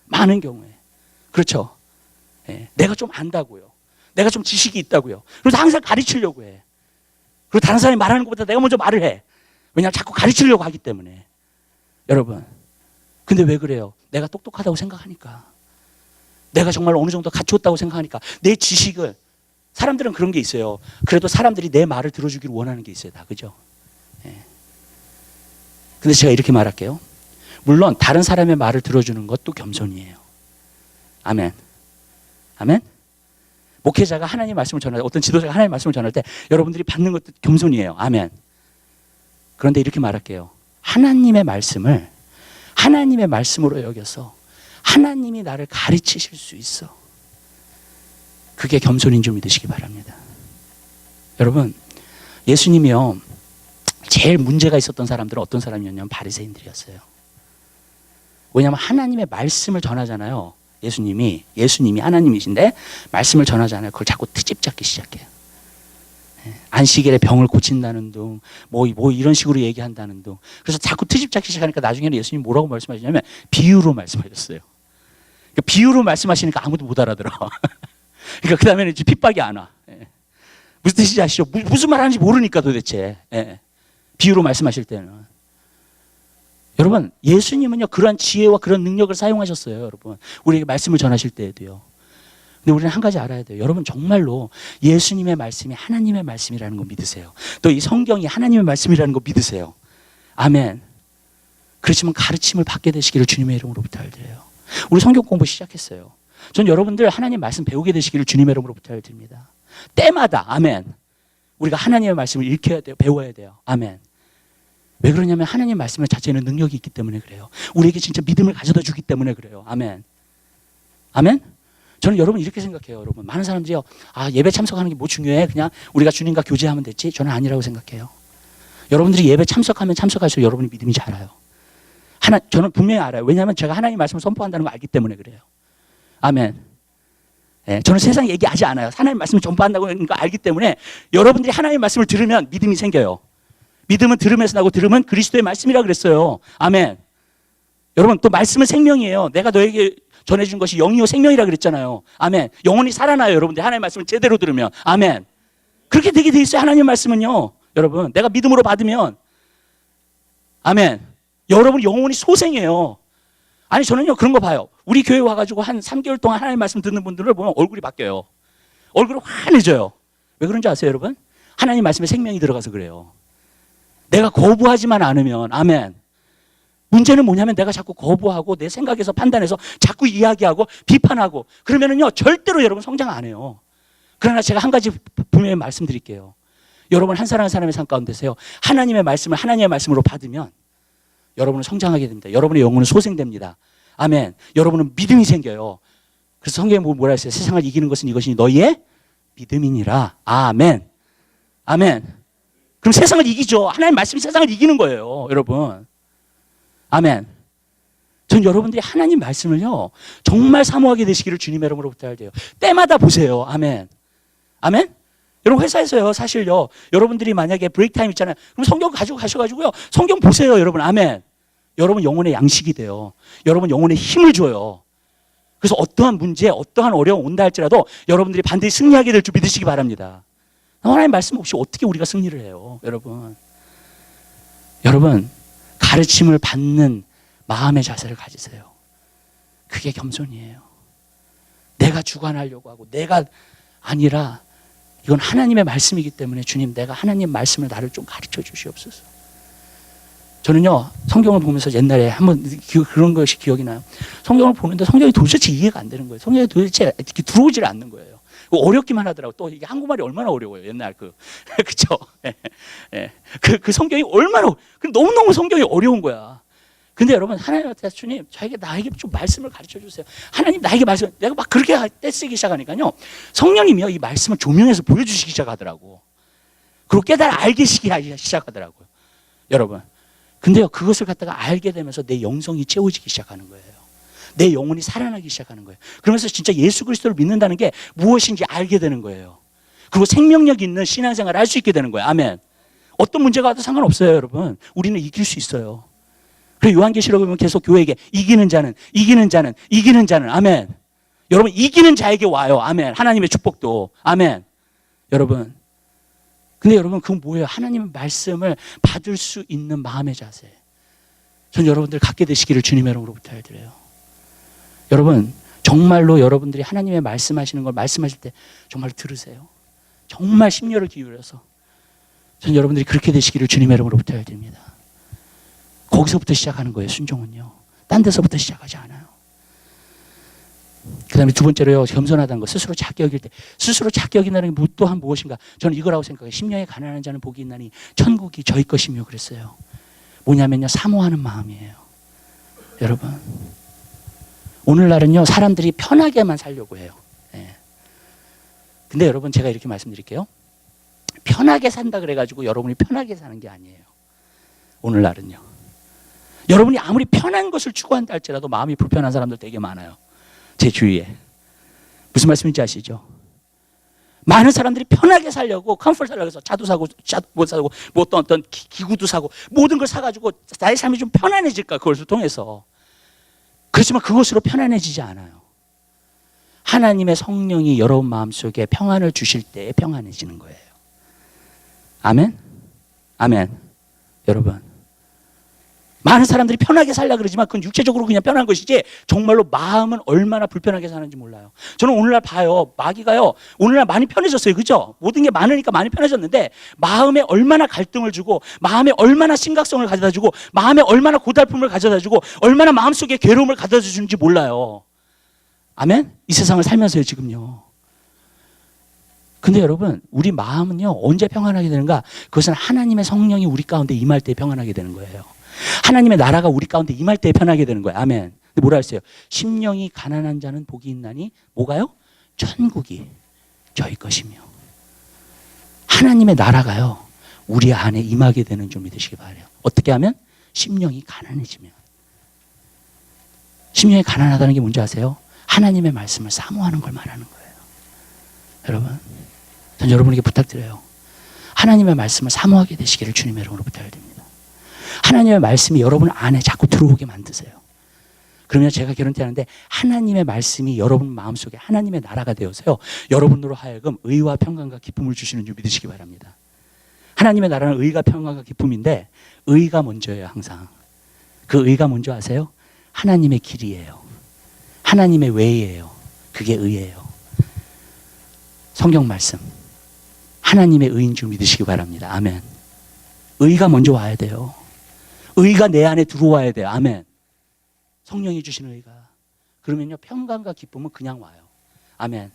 많은 경우에. 그렇죠. 예. 내가 좀 안다고요. 내가 좀 지식이 있다고요. 그래서 항상 가르치려고 해. 그리고 다른 사람이 말하는 것보다 내가 먼저 말을 해. 왜냐하면 자꾸 가르치려고 하기 때문에. 여러분, 근데 왜 그래요? 내가 똑똑하다고 생각하니까. 내가 정말 어느 정도 갖췄다고 생각하니까. 내 지식을, 사람들은 그런 게 있어요. 그래도 사람들이 내 말을 들어주기를 원하는 게 있어요. 다. 그죠? 예. 근데 제가 이렇게 말할게요. 물론 다른 사람의 말을 들어주는 것도 겸손이에요. 아멘. 아멘. 목회자가 하나님의 말씀을 전할 때, 어떤 지도자가 하나님의 말씀을 전할 때 여러분들이 받는 것도 겸손이에요. 아멘. 그런데 이렇게 말할게요. 하나님의 말씀을 하나님의 말씀으로 여겨서 하나님이 나를 가르치실 수 있어. 그게 겸손인 줄 믿으시기 바랍니다. 여러분, 예수님이요, 제일 문제가 있었던 사람들은 어떤 사람이었냐면 바리새인들이었어요. 왜냐하면 하나님의 말씀을 전하잖아요. 예수님이 하나님이신데 말씀을 전하잖아요. 그걸 자꾸 트집 잡기 시작해요. 안식일에 병을 고친다는 둥, 뭐 이런 식으로 얘기한다는 둥. 그래서 자꾸 트집 잡기 시작하니까 나중에는 예수님이 뭐라고 말씀하시냐면 비유로 말씀하셨어요. 그러니까 비유로 말씀하시니까 아무도 못 알아들어. 그러니까 그 다음에는 이제 핍박이 안 와. 무슨 뜻인지 아시죠? 무슨 말 하는지 모르니까 도대체. 비유로 말씀하실 때는. 여러분, 예수님은요, 그런 지혜와 그런 능력을 사용하셨어요. 여러분, 우리에게 말씀을 전하실 때에도요. 근데 우리는 한 가지 알아야 돼요. 여러분, 정말로 예수님의 말씀이 하나님의 말씀이라는 거 믿으세요. 또 이 성경이 하나님의 말씀이라는 거 믿으세요. 아멘. 그렇지만 가르침을 받게 되시기를 주님의 이름으로 부탁드려요. 우리 성경 공부 시작했어요. 전 여러분들 하나님 말씀 배우게 되시기를 주님의 이름으로 부탁드립니다. 때마다, 아멘, 우리가 하나님의 말씀을 읽혀야 돼요. 배워야 돼요. 아멘. 왜 그러냐면 하나님 말씀 자체에는 능력이 있기 때문에 그래요. 우리에게 진짜 믿음을 가져다 주기 때문에 그래요. 아멘. 아멘. 저는 여러분 이렇게 생각해요. 여러분, 많은 사람들이요, 예배 참석하는 게 뭐 중요해? 그냥 우리가 주님과 교제하면 됐지? 저는 아니라고 생각해요. 여러분들이 예배 참석하면 참석할수록 여러분의 믿음이 자라요. 저는 분명히 알아요. 왜냐하면 제가 하나님 말씀을 선포한다는 걸 알기 때문에 그래요. 아멘. 저는 세상 얘기하지 않아요. 하나님 말씀을 전파한다고 하는 거 알기 때문에 여러분들이 하나님 말씀을 들으면 믿음이 생겨요. 믿음은 들음에서 나고 들음은 그리스도의 말씀이라고 그랬어요. 아멘. 여러분, 또 말씀은 생명이에요. 내가 너에게 전해준 것이 영이요 생명이라 그랬잖아요. 아멘. 영혼이 살아나요. 여러분들 하나님의 말씀을 제대로 들으면. 아멘. 그렇게 되게 돼 있어요. 하나님의 말씀은요. 여러분, 내가 믿음으로 받으면, 아멘, 여러분 영혼이 소생해요. 아니, 저는요 그런 거 봐요. 우리 교회 와가지고 한 3개월 동안 하나님의 말씀 듣는 분들을 보면 얼굴이 바뀌어요. 얼굴이 환해져요. 왜 그런지 아세요, 여러분? 하나님 말씀에 생명이 들어가서 그래요. 내가 거부하지만 않으면, 아멘. 문제는 뭐냐면 내가 자꾸 거부하고 내 생각에서 판단해서 자꾸 이야기하고 비판하고 그러면은요, 절대로 여러분 성장 안 해요. 그러나 제가 한 가지 분명히 말씀드릴게요. 여러분 한 사람 한 사람의 삶 가운데서요, 하나님의 말씀을 하나님의 말씀으로 받으면 여러분은 성장하게 됩니다. 여러분의 영혼은 소생됩니다. 아멘. 여러분은 믿음이 생겨요. 그래서 성경에 뭐라 했어요? 세상을 이기는 것은 이것이 너희의 믿음이니라. 아멘. 아멘. 그럼 세상을 이기죠. 하나님 말씀이 세상을 이기는 거예요, 여러분. 아멘. 전 여러분들이 하나님 말씀을요, 정말 사모하게 되시기를 주님의 이름으로 부탁드려요. 때마다 보세요. 아멘. 아멘. 여러분 회사에서요, 사실요, 여러분들이 만약에 브레이크 타임 있잖아요. 그럼 성경 가지고 가셔가지고요, 성경 보세요, 여러분. 아멘. 여러분 영혼의 양식이 돼요. 여러분 영혼의 힘을 줘요. 그래서 어떠한 문제, 어떠한 어려움 온다 할지라도 여러분들이 반드시 승리하게 될 줄 믿으시기 바랍니다. 하나님 말씀 없이 어떻게 우리가 승리를 해요, 여러분. 여러분, 가르침을 받는 마음의 자세를 가지세요. 그게 겸손이에요. 내가 주관하려고 하고 내가 아니라 이건 하나님의 말씀이기 때문에 주님, 내가 하나님 말씀을 나를 좀 가르쳐 주시옵소서. 저는요, 성경을 보면서 옛날에 한번 그런 것이 기억이 나요. 성경을 보는데 성경이 도대체 이해가 안 되는 거예요. 성경이 도대체 이렇게 들어오질 않는 거예요. 어렵기만 하더라고. 또 이게 한국말이 얼마나 어려워요. 옛날 그쵸? 그 성경이 얼마나, 너무너무 성경이 어려운 거야. 근데 여러분, 하나님한테 주님, 나에게 좀 말씀을 가르쳐 주세요. 하나님, 나에게 말씀, 내가 막 그렇게 떼쓰기 시작하니까요, 성령님이요, 이 말씀을 조명해서 보여주시기 시작하더라고. 그리고 알게 시작하더라고요. 여러분. 근데요, 그것을 갖다가 알게 되면서 내 영성이 채워지기 시작하는 거예요. 내 영혼이 살아나기 시작하는 거예요. 그러면서 진짜 예수 그리스도를 믿는다는 게 무엇인지 알게 되는 거예요. 그리고 생명력 있는 신앙생활을 할 수 있게 되는 거예요. 아멘. 어떤 문제가 와도 상관없어요, 여러분. 우리는 이길 수 있어요. 그래서 요한계시록에 보면 계속 교회에게 이기는 자는, 아멘. 여러분, 이기는 자에게 와요. 아멘. 하나님의 축복도. 아멘. 여러분. 근데 여러분, 그건 뭐예요? 하나님의 말씀을 받을 수 있는 마음의 자세. 전 여러분들 갖게 되시기를 주님의 이름으로 부탁드려요. 여러분, 정말로 여러분들이 하나님의 말씀하시는 걸 말씀하실 때 정말 들으세요. 정말 심려를 기울여서. 전 여러분들이 그렇게 되시기를 주님의 이름으로 부탁드립니다. 거기서부터 시작하는 거예요, 순종은요. 딴 데서부터 시작하지 않아요. 그 다음에 두 번째로요, 겸손하다는 거, 스스로 작게 여길 때. 스스로 작게 여긴다는 게 또한 무엇인가? 저는 이거라고 생각해요. 심령에 가난한 자는 복이 있나니 천국이 저희 것이며 그랬어요. 뭐냐면요, 사모하는 마음이에요. 여러분, 오늘날은요, 사람들이 편하게만 살려고 해요. 근데 여러분, 제가 이렇게 말씀드릴게요. 편하게 산다 그래가지고 여러분이 편하게 사는 게 아니에요. 오늘날은요. 여러분이 아무리 편한 것을 추구한다 할지라도 마음이 불편한 사람들 되게 많아요. 제 주위에. 무슨 말씀인지 아시죠? 많은 사람들이 편하게 살려고 컴포트 살려고 해서 차도 사고 못 사고 뭐 어떤 기구도 사고 모든 걸 사가지고 나의 삶이 좀 편안해질까, 그것을 통해서. 그렇지만 그것으로 편안해지지 않아요. 하나님의 성령이 여러분 마음속에 평안을 주실 때 평안해지는 거예요. 아멘? 아멘. 여러분, 많은 사람들이 편하게 살려고 그러지만 그건 육체적으로 그냥 편한 것이지 정말로 마음은 얼마나 불편하게 사는지 몰라요. 저는 오늘날 봐요. 마귀가요, 오늘날 많이 편해졌어요. 그죠? 모든 게 많으니까 많이 편해졌는데 마음에 얼마나 갈등을 주고, 마음에 얼마나 심각성을 가져다 주고, 마음에 얼마나 고달픔을 가져다 주고, 얼마나 마음속에 괴로움을 가져다 주는지 몰라요. 아멘? 이 세상을 살면서요, 지금요. 근데 여러분, 우리 마음은요, 언제 평안하게 되는가? 그것은 하나님의 성령이 우리 가운데 임할 때 평안하게 되는 거예요. 하나님의 나라가 우리 가운데 임할 때 편하게 되는 거예요. 아멘. 근데 뭐라 했어요? 심령이 가난한 자는 복이 있나니 뭐가요? 천국이 저희 것이며. 하나님의 나라가요, 우리 안에 임하게 되는 줄 믿으시기 바라요. 어떻게 하면? 심령이 가난해지면. 심령이 가난하다는 게 뭔지 아세요? 하나님의 말씀을 사모하는 걸 말하는 거예요. 여러분, 전 여러분에게 부탁드려요. 하나님의 말씀을 사모하게 되시기를 주님의 이름으로 부탁드립니다. 하나님의 말씀이 여러분 안에 자꾸 들어오게 만드세요. 그러면 제가 개런티하는데 하나님의 말씀이 여러분 마음속에 하나님의 나라가 되어서요, 여러분으로 하여금 의와 평강과 기쁨을 주시는 줄 믿으시기 바랍니다. 하나님의 나라는 의가 평강과 기쁨인데 의가 먼저예요. 항상. 그 의가 뭔지 아세요? 하나님의 길이에요. 하나님의 왜예요. 그게 의예요. 성경 말씀, 하나님의 의인 줄 믿으시기 바랍니다. 아멘. 의가 먼저 와야 돼요. 의가 내 안에 들어와야 돼요. 아멘. 성령이 주시는 의가. 그러면요, 평강과 기쁨은 그냥 와요. 아멘.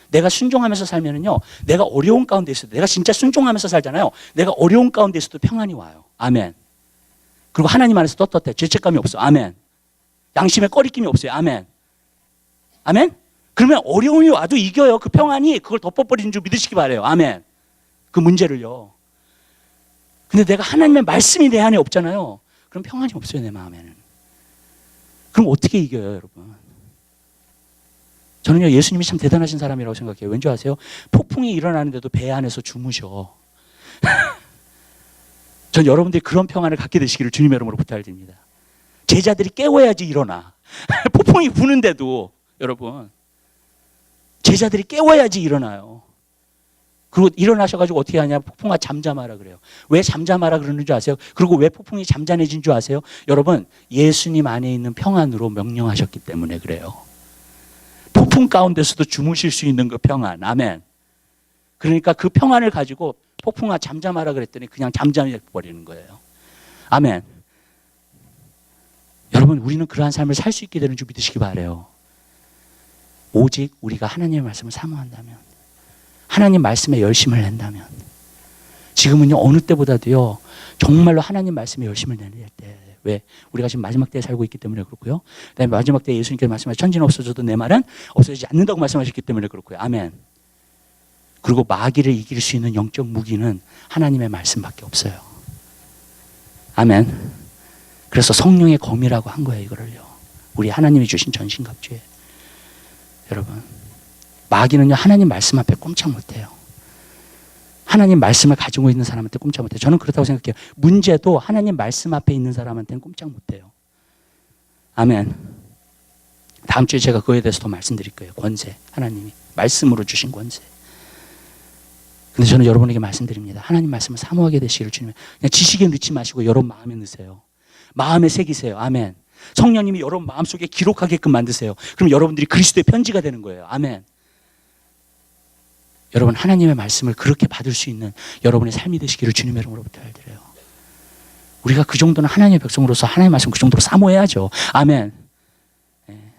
내가 순종하면서 살면은요, 내가 어려운 가운데 있어도, 내가 진짜 순종하면서 살잖아요. 내가 어려운 가운데 있어도 평안이 와요. 아멘. 그리고 하나님 안에서 떳떳해. 죄책감이 없어. 아멘. 양심에 꺼리낌이 없어요. 아멘. 아멘. 그러면 어려움이 와도 이겨요. 그 평안이 그걸 덮어버리는 줄 믿으시기 바라요. 아멘. 그 문제를요. 근데 내가 하나님의 말씀이 내 안에 없잖아요. 그럼 평안이 없어요, 내 마음에는. 그럼 어떻게 이겨요, 여러분? 저는요, 예수님이 참 대단하신 사람이라고 생각해요. 왠지 아세요? 폭풍이 일어나는데도 배 안에서 주무셔. 전 여러분들이 그런 평안을 갖게 되시기를 주님의 이름으로 부탁을 드립니다. 제자들이 깨워야지 일어나. 폭풍이 부는데도, 여러분, 제자들이 깨워야지 일어나요. 그리고 일어나셔가지고 어떻게 하냐? 폭풍아 잠잠하라 그래요. 왜 잠잠하라 그러는 줄 아세요? 그리고 왜 폭풍이 잠잠해진 줄 아세요? 여러분, 예수님 안에 있는 평안으로 명령하셨기 때문에 그래요. 폭풍 가운데서도 주무실 수 있는 그 평안. 아멘. 그러니까 그 평안을 가지고 폭풍아 잠잠하라 그랬더니 그냥 잠잠해 버리는 거예요. 아멘. 여러분, 우리는 그러한 삶을 살 수 있게 되는 줄 믿으시기 바라요. 오직 우리가 하나님의 말씀을 사모한다면, 하나님 말씀에 열심을 낸다면, 지금은요, 어느 때보다도요, 정말로 하나님 말씀에 열심을 내는 때, 왜? 우리가 지금 마지막 때에 살고 있기 때문에 그렇고요. 그다음에 마지막 때에 예수님께서 말씀하신 천지는 없어져도 내 말은 없어지지 않는다고 말씀하셨기 때문에 그렇고요. 아멘. 그리고 마귀를 이길 수 있는 영적 무기는 하나님의 말씀밖에 없어요. 아멘. 그래서 성령의 검이라고 한 거예요, 이거를요. 우리 하나님이 주신 전신갑주에. 여러분, 마귀는요, 하나님 말씀 앞에 꼼짝 못해요. 하나님 말씀을 가지고 있는 사람한테 꼼짝 못해요. 저는 그렇다고 생각해요. 문제도 하나님 말씀 앞에 있는 사람한테는 꼼짝 못해요. 아멘. 다음 주에 제가 그거에 대해서 더 말씀드릴 거예요. 권세, 하나님이 말씀으로 주신 권세. 근데 저는 여러분에게 말씀드립니다. 하나님 말씀을 사모하게 되시기를 주님, 그냥 지식에 넣지 마시고 여러분 마음에 넣으세요. 마음에 새기세요. 아멘. 성령님이 여러분 마음속에 기록하게끔 만드세요. 그럼 여러분들이 그리스도의 편지가 되는 거예요. 아멘. 여러분, 하나님의 말씀을 그렇게 받을 수 있는 여러분의 삶이 되시기를 주님의 이름으로 부탁드려요. 우리가 그 정도는 하나님의 백성으로서 하나님의 말씀 그 정도로 사모해야죠. 아멘. 네.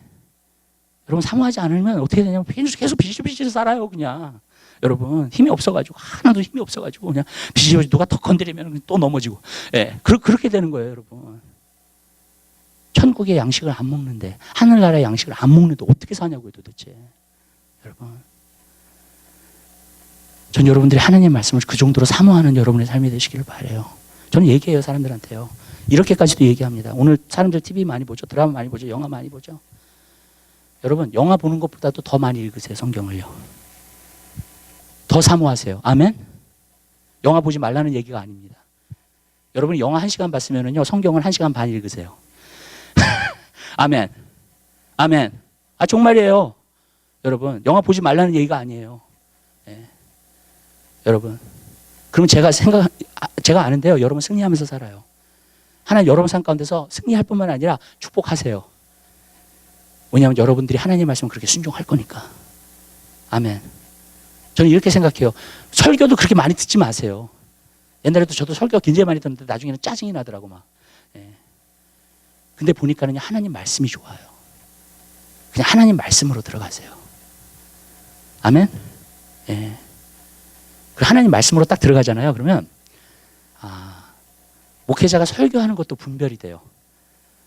여러분, 사모하지 않으면 어떻게 되냐면 계속 비실비실 살아요, 그냥. 여러분, 힘이 없어가지고, 하나도 힘이 없어가지고, 그냥 비실비실 누가 더 건드리면 또 넘어지고. 예, 그렇게 되는 거예요, 여러분. 천국의 양식을 안 먹는데, 하늘나라의 양식을 안 먹는데 어떻게 사냐고요, 도대체. 여러분. 전 여러분들이 하나님의 말씀을 그 정도로 사모하는 여러분의 삶이 되시기를 바라요. 저는 얘기해요, 사람들한테요. 이렇게까지도 얘기합니다. 오늘 사람들 TV 많이 보죠. 드라마 많이 보죠. 영화 많이 보죠. 여러분, 영화 보는 것보다도 더 많이 읽으세요, 성경을요. 더 사모하세요. 아멘? 영화 보지 말라는 얘기가 아닙니다. 여러분이 영화 1시간 봤으면요, 성경을 1시간 반 읽으세요. 아멘. 아멘. 아, 정말이에요. 여러분, 영화 보지 말라는 얘기가 아니에요. 예. 여러분, 그러면 제가 아는데요, 여러분 승리하면서 살아요. 하나님 여러분 삶 가운데서 승리할 뿐만 아니라 축복하세요. 왜냐하면 여러분들이 하나님의 말씀을 그렇게 순종할 거니까. 아멘. 저는 이렇게 생각해요. 설교도 그렇게 많이 듣지 마세요. 옛날에도 저도 설교 굉장히 많이 듣는데 나중에는 짜증이 나더라고 막. 예. 근데 보니까는 하나님 말씀이 좋아요. 그냥 하나님 말씀으로 들어가세요. 아멘. 예. 하나님 말씀으로 딱 들어가잖아요. 그러면 목회자가 설교하는 것도 분별이 돼요.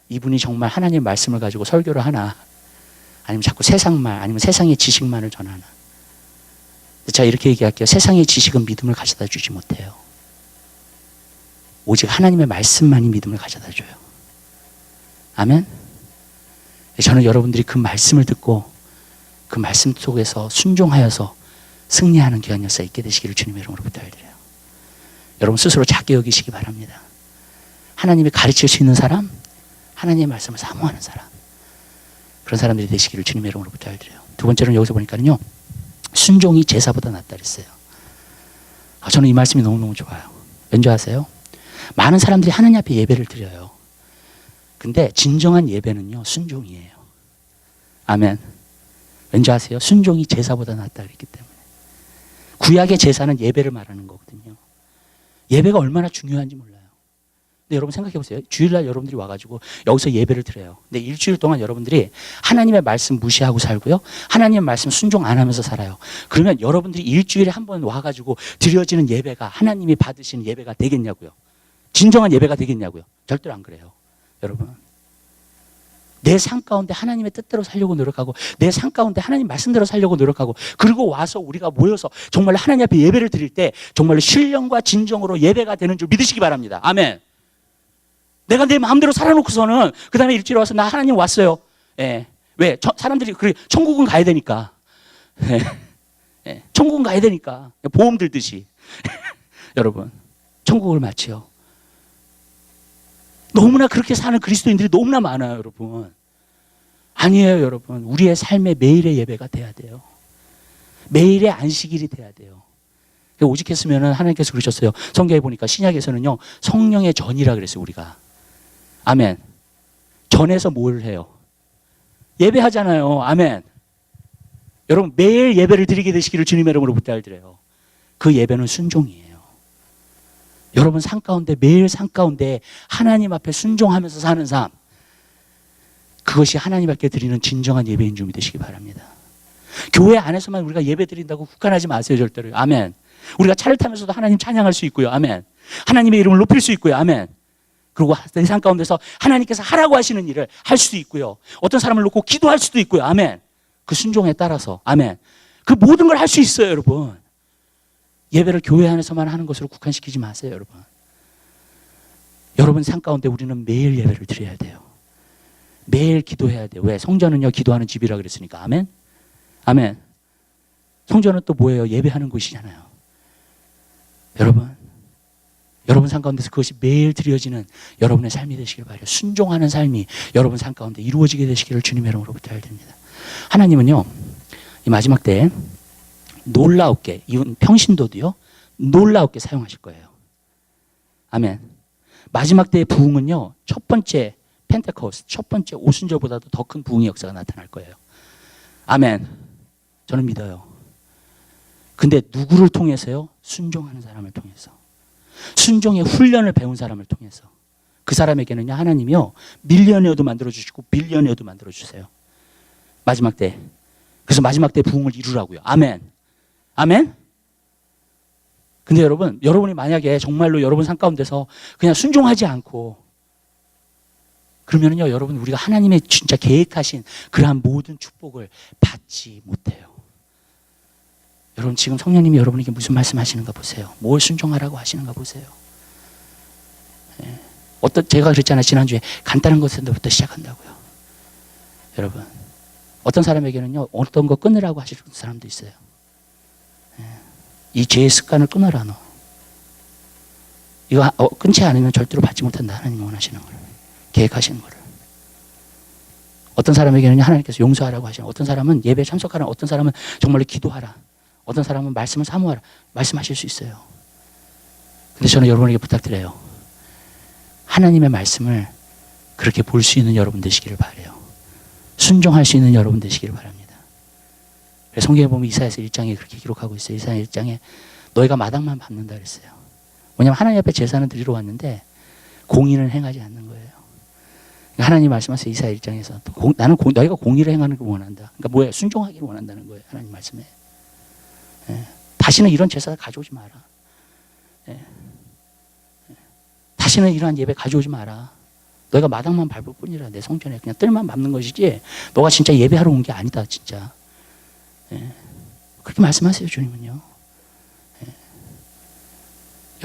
이분이 정말 하나님 말씀을 가지고 설교를 하나, 아니면 자꾸 세상말, 아니면 세상의 지식만을 전하나. 제가 이렇게 얘기할게요. 세상의 지식은 믿음을 가져다 주지 못해요. 오직 하나님의 말씀만이 믿음을 가져다 줘요. 아멘. 저는 여러분들이 그 말씀을 듣고 그 말씀 속에서 순종하여서 승리하는 귀한 역사 있게 되시기를 주님의 이름으로 부탁드려요. 여러분 스스로 작게 여기시기 바랍니다. 하나님이 가르칠 수 있는 사람, 하나님의 말씀을 사모하는 사람, 그런 사람들이 되시기를 주님의 이름으로 부탁드려요. 두 번째로는 여기서 보니까요, 순종이 제사보다 낫다 그랬어요. 저는 이 말씀이 너무너무 좋아요. 왠지 아세요? 많은 사람들이 하나님 앞에 예배를 드려요. 근데 진정한 예배는요, 순종이에요. 아멘. 왠지 아세요? 순종이 제사보다 낫다 그랬기 때문에. 구약의 제사는 예배를 말하는 거거든요. 예배가 얼마나 중요한지 몰라요. 근데 여러분 생각해 보세요. 주일날 여러분들이 와가지고 여기서 예배를 드려요. 근데 일주일 동안 여러분들이 하나님의 말씀 무시하고 살고요. 하나님의 말씀 순종 안 하면서 살아요. 그러면 여러분들이 일주일에 한 번 와가지고 드려지는 예배가 하나님이 받으시는 예배가 되겠냐고요. 진정한 예배가 되겠냐고요. 절대로 안 그래요. 여러분. 내 삶 가운데 하나님의 뜻대로 살려고 노력하고 내 삶 가운데 하나님 말씀대로 살려고 노력하고 그리고 와서 우리가 모여서 정말 하나님 앞에 예배를 드릴 때 정말로 신령과 진정으로 예배가 되는 줄 믿으시기 바랍니다. 아멘. 내가 내 마음대로 살아놓고서는 그 다음에 일주일에 와서 나 하나님 왔어요. 예. 왜? 사람들이 그래 천국은 가야 되니까. 예. 예. 천국은 가야 되니까 보험 들듯이 여러분 천국을 마치요. 너무나 그렇게 사는 그리스도인들이 너무나 많아요, 여러분. 아니에요, 여러분. 우리의 삶에 매일의 예배가 돼야 돼요. 매일의 안식일이 돼야 돼요. 오직했으면 하나님께서 그러셨어요. 성경에 보니까 신약에서는요, 성령의 전이라 그랬어요, 우리가. 아멘. 전에서 뭘 해요? 예배하잖아요. 아멘. 여러분, 매일 예배를 드리게 되시기를 주님의 이름으로 부탁드려요. 그 예배는 순종이에요. 여러분 삶 가운데 매일 삶 가운데 하나님 앞에 순종하면서 사는 삶, 그것이 하나님 앞에 드리는 진정한 예배인 줄 믿으시기 바랍니다. 교회 안에서만 우리가 예배 드린다고 국한하지 마세요, 절대로. 아멘. 우리가 차를 타면서도 하나님 찬양할 수 있고요. 아멘. 하나님의 이름을 높일 수 있고요. 아멘. 그리고 내 삶 가운데서 하나님께서 하라고 하시는 일을 할 수도 있고요. 어떤 사람을 놓고 기도할 수도 있고요. 아멘. 그 순종에 따라서. 아멘. 그 모든 걸 할 수 있어요, 여러분. 예배를 교회 안에서만 하는 것으로 국한시키지 마세요, 여러분. 여러분 삶 가운데 우리는 매일 예배를 드려야 돼요. 매일 기도해야 돼요. 왜? 성전은요, 기도하는 집이라 그랬으니까. 아멘? 아멘. 성전은 또 뭐예요? 예배하는 곳이잖아요. 여러분 삶 가운데서 그것이 매일 드려지는 여러분의 삶이 되시길 바라요. 순종하는 삶이 여러분 삶 가운데 이루어지게 되시기를 주님의 이름으로 부탁드립니다. 하나님은요, 이 마지막 때에 놀라웠게, 이건 평신도도요, 놀라웠게 사용하실 거예요. 아멘. 마지막 때의 부흥은요, 첫 번째 펜테코스트, 첫 번째 오순절보다도 더 큰 부흥의 역사가 나타날 거예요. 아멘. 저는 믿어요. 근데 누구를 통해서요? 순종하는 사람을 통해서. 순종의 훈련을 배운 사람을 통해서. 그 사람에게는요, 하나님이요, 밀리언웨어도 만들어주시고 빌리언웨어도 만들어주세요. 마지막 때. 그래서 마지막 때 부흥을 이루라고요. 아멘. 아멘? 근데 여러분이 만약에 정말로 여러분 삶 가운데서 그냥 순종하지 않고 그러면은요, 여러분, 우리가 하나님의 진짜 계획하신 그러한 모든 축복을 받지 못해요. 여러분, 지금 성령님이 여러분에게 무슨 말씀 하시는가 보세요. 뭘 순종하라고 하시는가 보세요. 예. 제가 그랬잖아요. 지난주에 간단한 것부터 시작한다고요. 여러분, 어떤 사람에게는요, 어떤 거 끊으라고 하시는 사람도 있어요. 이 죄의 습관을 끊어라, 너. 이거 끊지 않으면 절대로 받지 못한다. 하나님이 원하시는 걸. 계획하시는 거를. 어떤 사람에게는 하나님께서 용서하라고 하시는, 어떤 사람은 예배에 참석하라, 어떤 사람은 정말로 기도하라, 어떤 사람은 말씀을 사모하라, 말씀하실 수 있어요. 근데 저는 여러분에게 부탁드려요. 하나님의 말씀을 그렇게 볼 수 있는 여러분 되시기를 바라요. 순종할 수 있는 여러분 되시기를 바랍니다. 성경에 보면 이사야서 1장에 그렇게 기록하고 있어요. 이사야 1장에 너희가 마당만 밟는다 그랬어요. 왜냐하면 하나님 앞에 제사는 드리러 왔는데 공의는 행하지 않는 거예요. 하나님 말씀하세요. 이사야 1장에서 나는 너희가 공의를 행하는 걸 원한다. 그러니까 뭐예요? 순종하기를 원한다는 거예요. 하나님 말씀에. 예. 다시는 이런 제사를 가져오지 마라. 예. 다시는 이러한 예배 가져오지 마라. 너희가 마당만 밟을 뿐이라. 내 성전에 그냥 뜰만 밟는 것이지 너가 진짜 예배하러 온 게 아니다. 진짜. 예. 그렇게 말씀하세요. 주님은요. 예.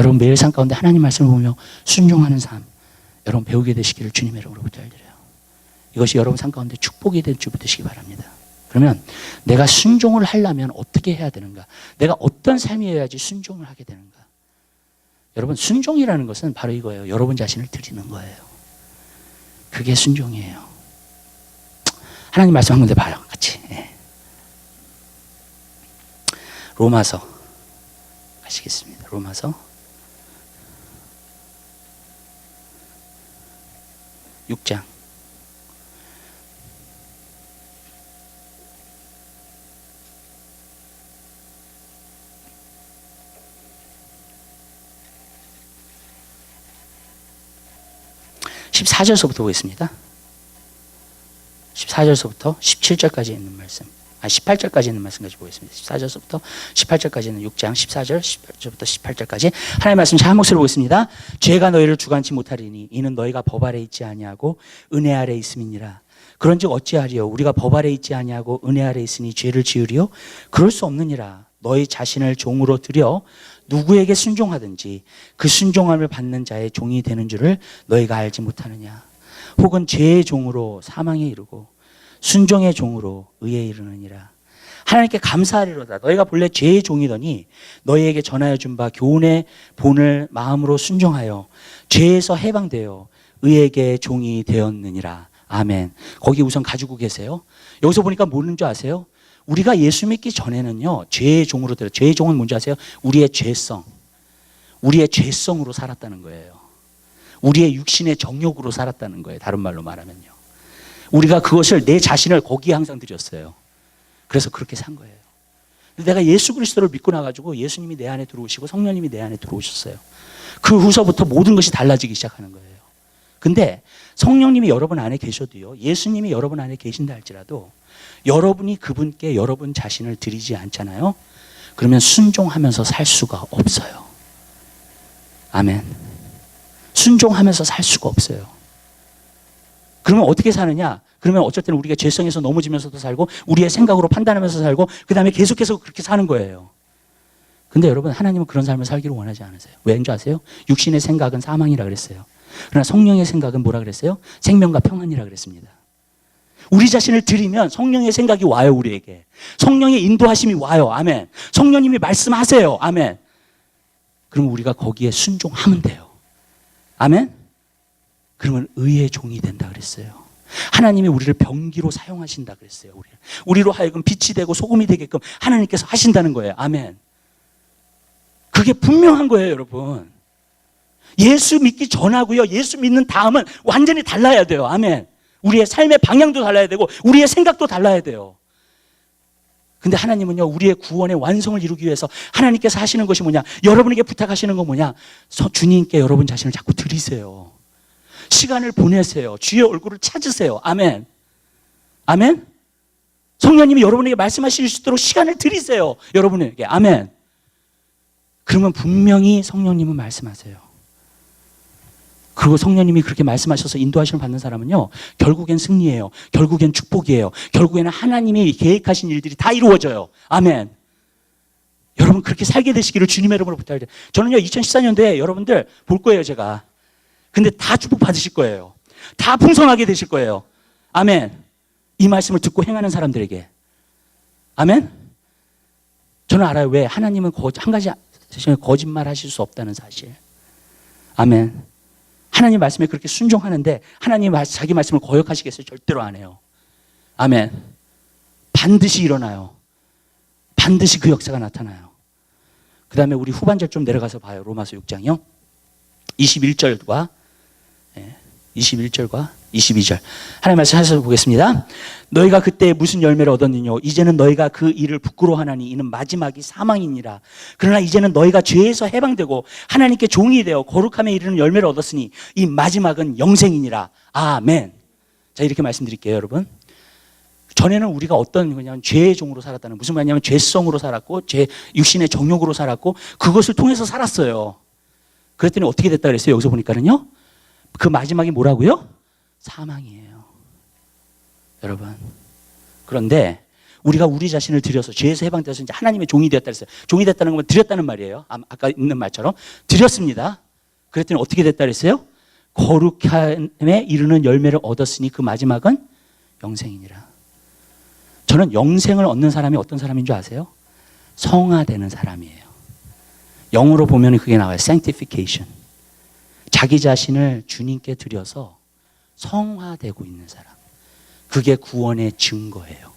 여러분 매일 삶 가운데 하나님 말씀을 보며 순종하는 삶 여러분 배우게 되시기를 주님의 이름으로 부탁드려요. 이것이 여러분 삶 가운데 축복이 될 줄 믿으시기 바랍니다. 그러면 내가 순종을 하려면 어떻게 해야 되는가? 내가 어떤 삶이어야지 순종을 하게 되는가? 여러분 순종이라는 것은 바로 이거예요. 여러분 자신을 드리는 거예요. 그게 순종이에요. 하나님 말씀 한 군데 봐요. 같이. 예. 로마서 가시겠습니다. 로마서 6장. 14절서부터 보겠습니다. 14절서부터 17절까지 있는 말씀. 18절까지 있는 말씀까지 보겠습니다. 14절서부터 18절까지 있는 6장 14절, 18절부터 18절까지 하나님의 말씀 한 목소리로 보겠습니다. 죄가 너희를 주관치 못하리니 이는 너희가 법 아래 있지 아니하고 은혜 아래 있음이니라. 그런즉 어찌하리요? 우리가 법 아래 있지 아니하고 은혜 아래 있으니 죄를 지으리요? 그럴 수 없느니라. 너희 자신을 종으로 들여 누구에게 순종하든지 그 순종함을 받는 자의 종이 되는 줄을 너희가 알지 못하느냐. 혹은 죄의 종으로 사망에 이르고 순종의 종으로 의에 이르느니라. 하나님께 감사하리로다. 너희가 본래 죄의 종이더니 너희에게 전하여 준 바 교훈의 본을 마음으로 순종하여 죄에서 해방되어 의에게 종이 되었느니라. 아멘. 거기 우선 가지고 계세요. 여기서 보니까 뭐는 줄 아세요? 우리가 예수 믿기 전에는요, 죄의 종으로 들어. 죄의 종은 뭔지 아세요? 우리의 죄성. 우리의 죄성으로 살았다는 거예요. 우리의 육신의 정욕으로 살았다는 거예요. 다른 말로 말하면요. 우리가 그것을 내 자신을 거기에 항상 드렸어요. 그래서 그렇게 산 거예요. 내가 예수 그리스도를 믿고 나가지고 예수님이 내 안에 들어오시고 성령님이 내 안에 들어오셨어요. 그 후서부터 모든 것이 달라지기 시작하는 거예요. 근데 성령님이 여러분 안에 계셔도요, 예수님이 여러분 안에 계신다 할지라도 여러분이 그분께 여러분 자신을 드리지 않잖아요. 그러면 순종하면서 살 수가 없어요. 아멘. 순종하면서 살 수가 없어요. 그러면 어떻게 사느냐? 그러면 어쩔 때는 우리가 죄성에서 넘어지면서도 살고 우리의 생각으로 판단하면서 살고 그 다음에 계속해서 그렇게 사는 거예요. 근데 여러분, 하나님은 그런 삶을 살기를 원하지 않으세요. 왜인지 아세요? 육신의 생각은 사망이라 그랬어요. 그러나 성령의 생각은 뭐라 그랬어요? 생명과 평안이라 그랬습니다. 우리 자신을 드리면 성령의 생각이 와요. 우리에게 성령의 인도하심이 와요. 아멘. 성령님이 말씀하세요. 아멘. 그럼 우리가 거기에 순종하면 돼요. 아멘. 그러면 의의 종이 된다 그랬어요. 하나님이 우리를 병기로 사용하신다 그랬어요. 우리로 하여금 빛이 되고 소금이 되게끔 하나님께서 하신다는 거예요. 아멘. 그게 분명한 거예요, 여러분. 예수 믿기 전하고요, 예수 믿는 다음은 완전히 달라야 돼요. 아멘. 우리의 삶의 방향도 달라야 되고 우리의 생각도 달라야 돼요. 근데 하나님은요, 우리의 구원의 완성을 이루기 위해서 하나님께서 하시는 것이 뭐냐? 여러분에게 부탁하시는 건 뭐냐? 주님께 여러분 자신을 자꾸 드리세요. 시간을 보내세요. 주의 얼굴을 찾으세요. 아멘. 아멘. 성령님이 여러분에게 말씀하실 수 있도록 시간을 드리세요. 여러분에게. 아멘. 그러면 분명히 성령님은 말씀하세요. 그리고 성령님이 그렇게 말씀하셔서 인도하심을 받는 사람은요, 결국엔 승리예요. 결국엔 축복이에요. 결국에는 하나님이 계획하신 일들이 다 이루어져요. 아멘. 여러분 그렇게 살게 되시기를 주님의 이름으로 부탁드려요. 저는요, 2014년도에 여러분들 볼 거예요, 제가. 근데 다 축복 받으실 거예요. 다 풍성하게 되실 거예요. 아멘. 이 말씀을 듣고 행하는 사람들에게. 아멘. 저는 알아요. 왜? 하나님은 한 가지 거짓말 하실 수 없다는 사실. 아멘. 하나님 말씀에 그렇게 순종하는데 하나님 자기 말씀을 거역하시겠어요? 절대로 안 해요. 아멘. 반드시 일어나요. 반드시 그 역사가 나타나요. 그 다음에 우리 후반절 좀 내려가서 봐요. 로마서 6장이요. 21절과 22절 하나님 말씀 하셔서 보겠습니다. 너희가 그때 무슨 열매를 얻었느냐? 이제는 너희가 그 일을 부끄러워하나니 이는 마지막이 사망이니라. 그러나 이제는 너희가 죄에서 해방되고 하나님께 종이 되어 거룩함에 이르는 열매를 얻었으니 이 마지막은 영생이니라. 아멘. 자, 이렇게 말씀드릴게요, 여러분. 전에는 우리가 어떤 거냐면 죄의 종으로 살았다는, 무슨 말이냐면 죄성으로 살았고 육신의 정욕으로 살았고 그것을 통해서 살았어요. 그랬더니 어떻게 됐다 그랬어요? 여기서 보니까는요, 그 마지막이 뭐라고요? 사망이에요. 여러분. 그런데 우리가 우리 자신을 들여서 죄에서 해방되어서 이제 하나님의 종이 되었다 그랬어요. 종이 됐다는 건 드렸다는 말이에요. 아까 있는 말처럼 드렸습니다. 그랬더니 어떻게 됐다 그랬어요? 거룩함에 이르는 열매를 얻었으니 그 마지막은 영생이니라. 저는 영생을 얻는 사람이 어떤 사람인 줄 아세요? 성화되는 사람이에요. 영어로 보면 그게 나와요. sanctification. 자기 자신을 주님께 드려서 성화되고 있는 사람. 그게 구원의 증거예요.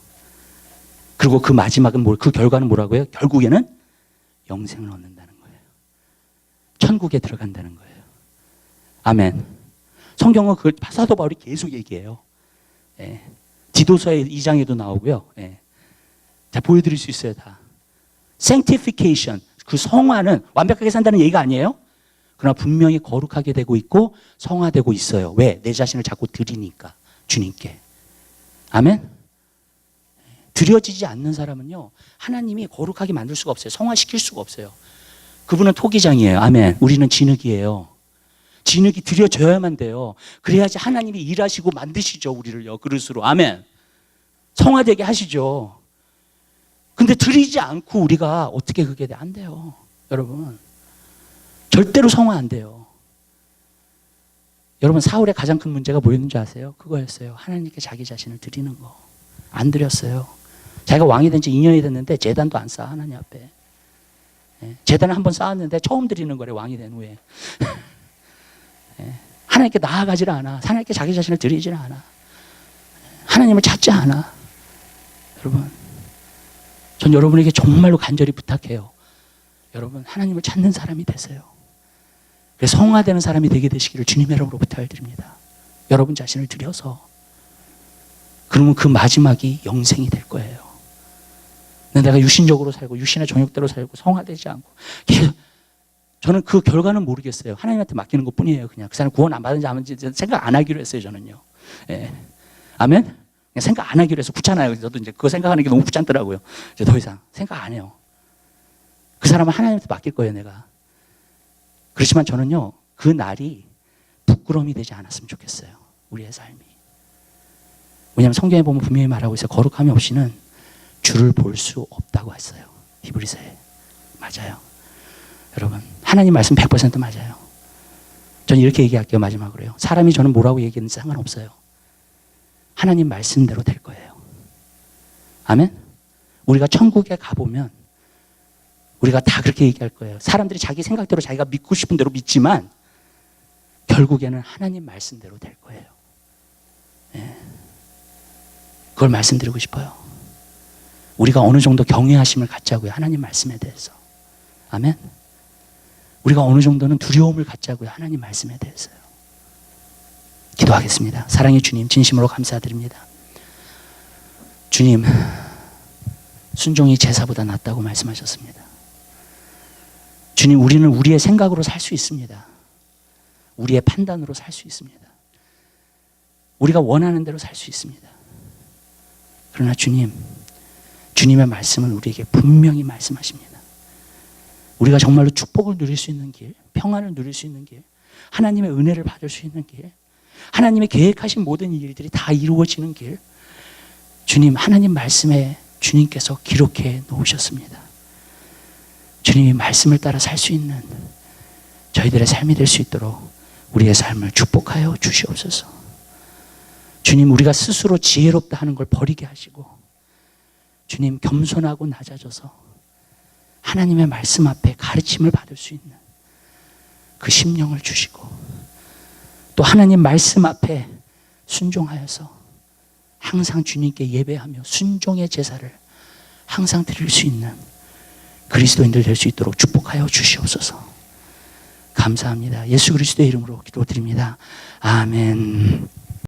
그리고 그 마지막은 그 결과는 뭐라고요? 결국에는 영생을 얻는다는 거예요. 천국에 들어간다는 거예요. 아멘. 성경은 그 사도 바울이 계속 얘기해요. 예. 디도서의 2장에도 나오고요. 예. 자, 보여드릴 수 있어요, 다. sanctification. 그 성화는 완벽하게 산다는 얘기가 아니에요. 그러나 분명히 거룩하게 되고 있고 성화되고 있어요. 왜? 내 자신을 자꾸 드리니까 주님께. 아멘? 드려지지 않는 사람은요, 하나님이 거룩하게 만들 수가 없어요. 성화시킬 수가 없어요. 그분은 토기장이에요. 아멘. 우리는 진흙이에요. 진흙이 드려져야만 돼요. 그래야지 하나님이 일하시고 만드시죠. 우리를요. 그릇으로. 아멘. 성화되게 하시죠. 근데 드리지 않고 우리가 어떻게 그게 돼? 안 돼요. 여러분. 절대로 성화 안 돼요. 여러분, 사울의 가장 큰 문제가 뭐였는지 아세요? 그거였어요. 하나님께 자기 자신을 드리는 거. 안 드렸어요. 자기가 왕이 된 지 2년이 됐는데 제단도 안 쌓아, 하나님 앞에. 제단을 한번 쌓았는데 처음 드리는 거래, 왕이 된 후에. 하나님께 나아가질 않아. 하나님께 자기 자신을 드리질 않아. 하나님을 찾지 않아. 여러분, 전 여러분에게 정말로 간절히 부탁해요. 여러분, 하나님을 찾는 사람이 되세요. 그래서 성화되는 사람이 되게 되시기를 주님의 이름으로 부탁을 드립니다. 여러분 자신을 드려서. 그러면 그 마지막이 영생이 될 거예요. 근데 내가 육신적으로 살고 육신의 정욕대로 살고 성화되지 않고 계속, 저는 그 결과는 모르겠어요. 하나님한테 맡기는 것 뿐이에요. 그냥 그 사람 구원 안 받은지 안 받은지 생각 안 하기로 했어요. 저는요. 예. 아멘? 그냥 생각 안 하기로 해서 귀찮아요. 저도 이제 그거 생각하는 게 너무 귀찮더라고요. 이제 더 이상 생각 안 해요. 그 사람은 하나님한테 맡길 거예요, 내가. 그렇지만 저는요, 그 날이 부끄러움이 되지 않았으면 좋겠어요. 우리의 삶이. 왜냐하면 성경에 보면 분명히 말하고 있어요. 거룩함이 없이는 주를 볼 수 없다고 했어요. 히브리서에. 맞아요. 여러분, 하나님 말씀 100% 맞아요. 저는 이렇게 얘기할게요. 마지막으로요. 사람이 저는 뭐라고 얘기했는지 상관없어요. 하나님 말씀대로 될 거예요. 아멘? 우리가 천국에 가보면 우리가 다 그렇게 얘기할 거예요. 사람들이 자기 생각대로 자기가 믿고 싶은 대로 믿지만 결국에는 하나님 말씀대로 될 거예요. 예. 그걸 말씀드리고 싶어요. 우리가 어느 정도 경외하심을 갖자고요. 하나님 말씀에 대해서. 아멘? 우리가 어느 정도는 두려움을 갖자고요. 하나님 말씀에 대해서요. 기도하겠습니다. 사랑의 주님, 진심으로 감사드립니다. 주님, 순종이 제사보다 낫다고 말씀하셨습니다. 주님, 우리는 우리의 생각으로 살 수 있습니다. 우리의 판단으로 살 수 있습니다. 우리가 원하는 대로 살 수 있습니다. 그러나 주님, 주님의 말씀은 우리에게 분명히 말씀하십니다. 우리가 정말로 축복을 누릴 수 있는 길, 평안을 누릴 수 있는 길, 하나님의 은혜를 받을 수 있는 길, 하나님의 계획하신 모든 일들이 다 이루어지는 길, 주님, 하나님 말씀에 주님께서 기록해 놓으셨습니다. 주님이 말씀을 따라 살 수 있는 저희들의 삶이 될 수 있도록 우리의 삶을 축복하여 주시옵소서. 주님, 우리가 스스로 지혜롭다 하는 걸 버리게 하시고 주님, 겸손하고 낮아져서 하나님의 말씀 앞에 가르침을 받을 수 있는 그 심령을 주시고 또 하나님 말씀 앞에 순종하여서 항상 주님께 예배하며 순종의 제사를 항상 드릴 수 있는 그리스도인들 될 수 있도록 축복하여 주시옵소서. 감사합니다. 예수 그리스도의 이름으로 기도드립니다. 아멘.